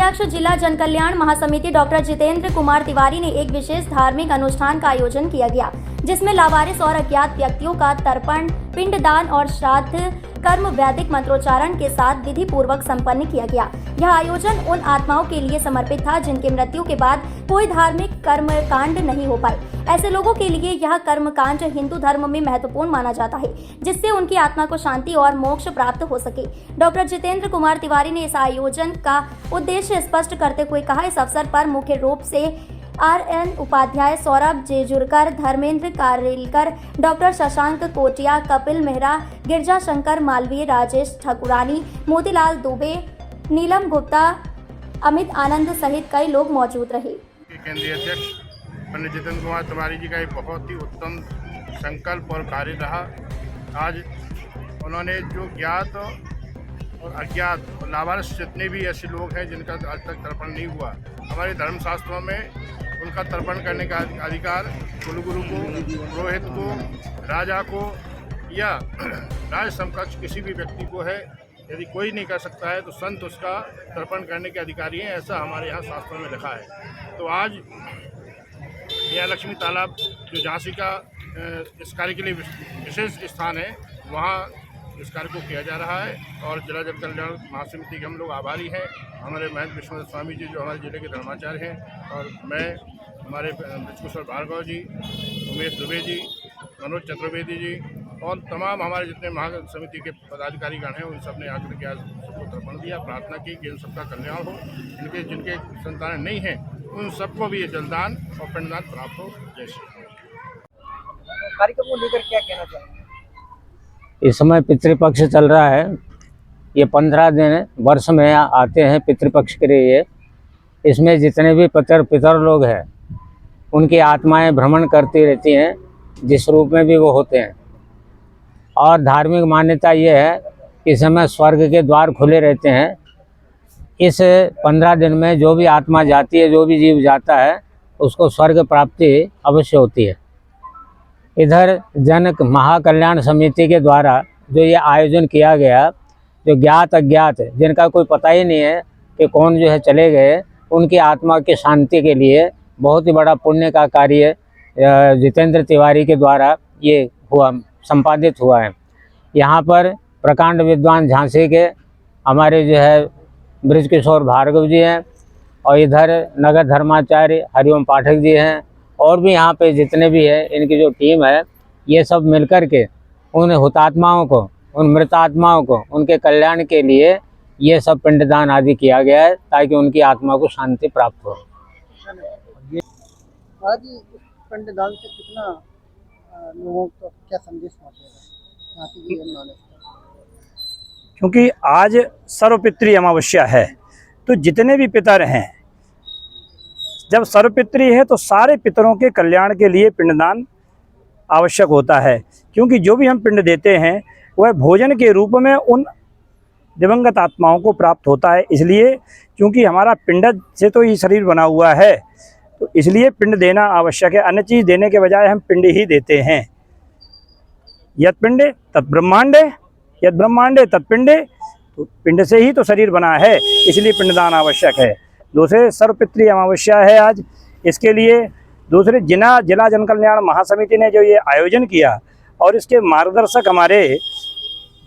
अध्यक्ष जिला जन कल्याण महासमिति डॉक्टर जितेंद्र कुमार तिवारी ने एक विशेष धार्मिक अनुष्ठान का आयोजन किया गया, जिसमें लावारिस और अज्ञात व्यक्तियों का तर्पण, पिंडदान और श्राद्ध कर्म वैदिक मंत्रोच्चारण के साथ विधि पूर्वक संपन्न किया गया। यह आयोजन उन आत्माओं के लिए समर्पित था जिनके मृत्यु के बाद कोई धार्मिक कर्म कांड नहीं हो पाए। ऐसे लोगों के लिए यह कर्म कांड हिंदू धर्म में महत्वपूर्ण माना जाता है, जिससे उनकी आत्मा को शांति और मोक्ष प्राप्त हो सके। डॉक्टर जितेंद्र कुमार तिवारी ने इस आयोजन का उद्देश्य स्पष्ट करते हुए कहा, इस अवसर पर मुख्य रूप से RN उपाध्याय, सौरभ जेजुरकर, धर्मेंद्र कारेलकर, डॉक्टर शशांक कोटिया, कपिल मेहरा, गिरजा शंकर मालवीय, राजेश ठाकुरानी, मोतीलाल दुबे, नीलम गुप्ता, अमित आनंद सहित कई लोग मौजूद रहे। केंद्रीय अध्यक्ष पंडित जितेंद्र कुमार तिवारी जी का एक बहुत ही उत्तम संकल्प और कार्य रहा। आज उन्होंने जो ज्ञात और अज्ञात और लावारिस जितने भी ऐसे लोग हैं जिनका आज तक तर्पण नहीं हुआ, हमारे धर्मशास्त्रों में उनका तर्पण करने का अधिकार कुलगुरु को, पुरोहित को, राजा को या राज समकक्ष किसी भी व्यक्ति को है। यदि कोई नहीं कर सकता है तो संत उसका तर्पण करने के अधिकारी हैं, ऐसा हमारे यहाँ शास्त्रों में लिखा है। तो आज यह लक्ष्मी तालाब जो झांसी का इस कार्य के लिए विशेष स्थान है, वहाँ इस कार्य को किया जा रहा है और जिला जन कल्याण महासमिति के हम लोग आभारी हैं। हमारे महंत विश्वनाथ स्वामी जी जो हमारे जिले के धर्माचार्य हैं, और मैं, हमारे बृजकिशोर भार्गव जी, उमेश दुबे जी, मनोज चतुर्वेदी जी और तमाम हमारे जितने महासमिति के पदाधिकारीगण हैं, उन सब ने आकर के आज सबको तर्पण दिया, प्रार्थना की कि इन सबका कल्याण हो। इनके जिनके संतान नहीं हैं उन सबको भी ये जलदान और पिंडदान प्राप्त हो। जय श्री कार्यक्रम को लेकर क्या कहना चाहेंगे? इस समय पितृपक्ष चल रहा है। ये 15 दिन वर्ष में आते हैं पितृपक्ष के लिए। इसमें जितने भी पितर लोग हैं उनकी आत्माएं भ्रमण करती रहती हैं, जिस रूप में भी वो होते हैं। और धार्मिक मान्यता ये है कि इस समय स्वर्ग के द्वार खुले रहते हैं। इस 15 दिन में जो भी आत्मा जाती है, जो भी जीव जाता है, उसको स्वर्ग प्राप्ति अवश्य होती है। इधर जन महाकल्याण समिति के द्वारा जो ये आयोजन किया गया, जो ज्ञात अज्ञात जिनका कोई पता ही नहीं है कि कौन जो है चले गए, उनकी आत्मा की शांति के लिए बहुत ही बड़ा पुण्य का कार्य जितेंद्र तिवारी के द्वारा ये हुआ, संपादित हुआ है। यहाँ पर प्रकांड विद्वान झांसी के हमारे जो है बृजकिशोर भार्गव जी हैं, और इधर नगर धर्माचार्य हरिओम पाठक जी हैं, और भी यहाँ पे जितने भी है इनकी जो टीम है, ये सब मिलकर के उन हुतात्माओं को, उन मृत आत्माओं को, उनके कल्याण के लिए ये सब पिंडदान आदि किया गया है, ताकि उनकी आत्मा को शांति प्राप्त हो। आज पिंडदान से कितना लोगों को क्या संदेश पहुँचेगा? क्योंकि आज सर्वपितृ अमावस्या है, तो जितने भी पितर हैं, जब सर्वपितृ है तो सारे पितरों के कल्याण के लिए पिंडदान आवश्यक होता है। क्योंकि जो भी हम पिंड देते हैं वह भोजन के रूप में उन दिवंगत आत्माओं को प्राप्त होता है। इसलिए क्योंकि हमारा पिंड से तो ये शरीर बना हुआ है, तो इसलिए पिंड देना आवश्यक है। अन्य चीज़ देने के बजाय हम पिंड ही देते हैं। यद पिंडे तत् ब्रह्मांडे, यद ब्रह्मांडे तत् पिंडे, तो पिंड से ही तो शरीर बना है, इसलिए पिंडदान आवश्यक है। दूसरे सर्वपितृ अमावस्या है आज, इसके लिए दूसरे जिला जन कल्याण महासमिति ने जो ये आयोजन किया, और इसके मार्गदर्शक हमारे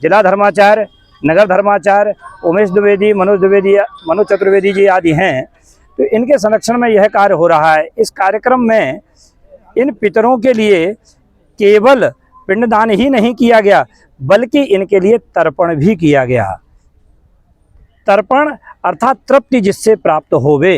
जिला धर्माचार्य, नगर धर्माचार्य उमेश द्विवेदी, मनोज चतुर्वेदी जी आदि हैं। तो इनके संरक्षण में यह कार्य हो रहा है। इस कार्यक्रम में इन पितरों के लिए केवल पिंडदान ही नहीं किया गया, बल्कि इनके लिए तर्पण भी किया गया। तर्पण अर्थात तृप्ति जिससे प्राप्त होवे,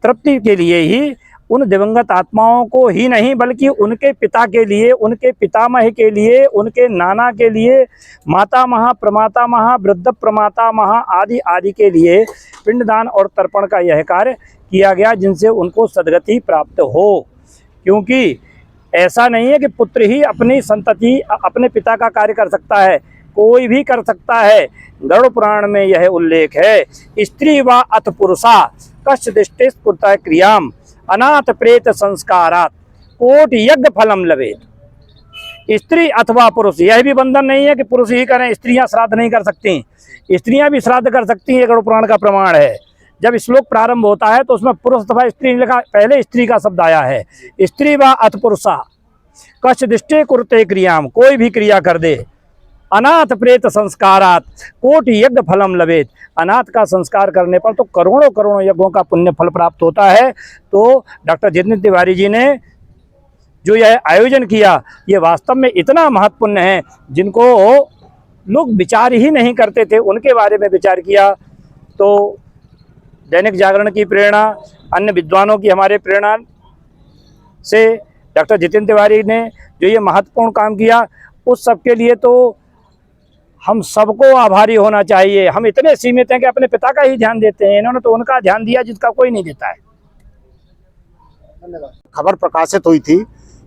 तृप्ति के लिए ही उन दिवंगत आत्माओं को ही नहीं, बल्कि उनके पिता के लिए, उनके पितामह के लिए, उनके नाना के लिए, माता महा, प्रमाता महा, वृद्ध प्रमाता महा आदि आदि के लिए पिंडदान और तर्पण का यह कार्य किया गया, जिनसे उनको सद्गति प्राप्त हो। क्योंकि ऐसा नहीं है कि पुत्र ही अपनी संतति, अपने पिता का कार्य कर सकता है, कोई भी कर सकता है। गरुड़ पुराण में यह उल्लेख है, स्त्री व अथ पुरुषा कश्च दिष्टे स्फुरता क्रियाम अनाथ प्रेत संस्कारात कोटि यज्ञ फलम लवेत। स्त्री अथवा पुरुष, यह भी बंधन नहीं है कि पुरुष ही करें, स्त्रियां श्राद्ध नहीं कर सकती, स्त्रियां भी श्राद्ध कर सकती हैं। ये गरुड़ पुराण का प्रमाण है। जब श्लोक प्रारंभ होता है तो उसमें पुरुष अथवा स्त्री नहीं लिखा, पहले स्त्री का शब्द आया है। स्त्री व अथ पुरुषा कश्च दृष्टे कुरुते क्रियाम, कोई भी क्रिया कर दे, अनाथ प्रेत संस्कारात कोटि यज्ञ फलम लभेत, अनाथ का संस्कार करने पर तो करोड़ों करोड़ों यज्ञों का पुण्य फल प्राप्त होता है। तो डॉक्टर जितेंद्र तिवारी जी ने जो यह आयोजन किया, ये वास्तव में इतना महत्वपूर्ण है, जिनको लोग विचार ही नहीं करते थे उनके बारे में विचार किया। तो दैनिक जागरण की प्रेरणा, अन्य विद्वानों की हमारे प्रेरणा से डॉक्टर जितेंद्र तिवारी ने जो ये महत्वपूर्ण काम किया, उस सब के लिए तो हम सबको आभारी होना चाहिए। हम इतने सीमित हैं कि अपने पिता का ही ध्यान देते हैं, इन्होंने तो उनका ध्यान दिया जिसका कोई नहीं देता है। धन्यवाद। खबर प्रकाशित हुई थी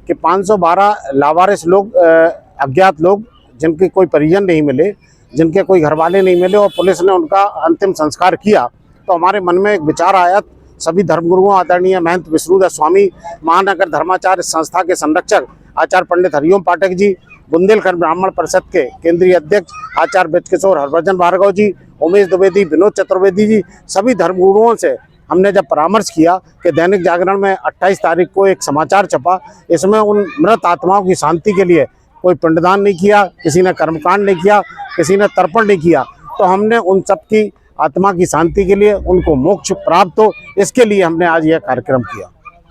कि 512 लावारिस लोग, अज्ञात लोग, जिनके कोई परिजन नहीं मिले, जिनके कोई घरवाले नहीं मिले और पुलिस ने उनका अंतिम संस्कार किया, तो हमारे मन में एक विचार आया। सभी धर्मगुरुओं आदरणीय महंत विष्णुदास स्वामी, महानगर धर्माचार्य संस्था के संरक्षक आचार्य पंडित हरिओम पाठक जी, बुंदेलखंड ब्राह्मण परिषद के केंद्रीय अध्यक्ष आचार्य ब्रजकिशोर हरभजन भार्गव जी, उमेश द्विवेदी, विनोद चतुर्वेदी जी, सभी धर्मगुरुओं से हमने जब परामर्श किया कि दैनिक जागरण में 28 तारीख को एक समाचार छपा, इसमें उन मृत आत्माओं की शांति के लिए कोई पिंडदान नहीं किया, किसी ने कर्मकांड नहीं किया, किसी ने तर्पण नहीं किया, तो हमने उन सब की आत्मा की शांति के लिए, उनको मोक्ष प्राप्त हो, इसके लिए हमने आज यह कार्यक्रम किया।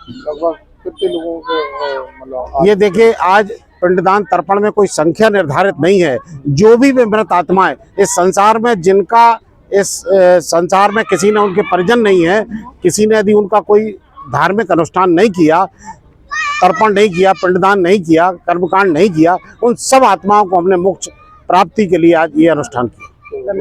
लगभग कितने लोगों को मतलब ये देखिए, आज पिंडदान तर्पण में कोई संख्या निर्धारित नहीं है। जो भी वे मृत आत्माएं इस संसार में, जिनका इस संसार में किसी ने उनके परिजन नहीं है, किसी ने यदि उनका कोई धार्मिक अनुष्ठान नहीं किया, तर्पण नहीं किया, पिंडदान नहीं किया, कर्मकांड नहीं किया, उन सब आत्माओं को हमने मोक्ष प्राप्ति के लिए आज ये अनुष्ठान किया।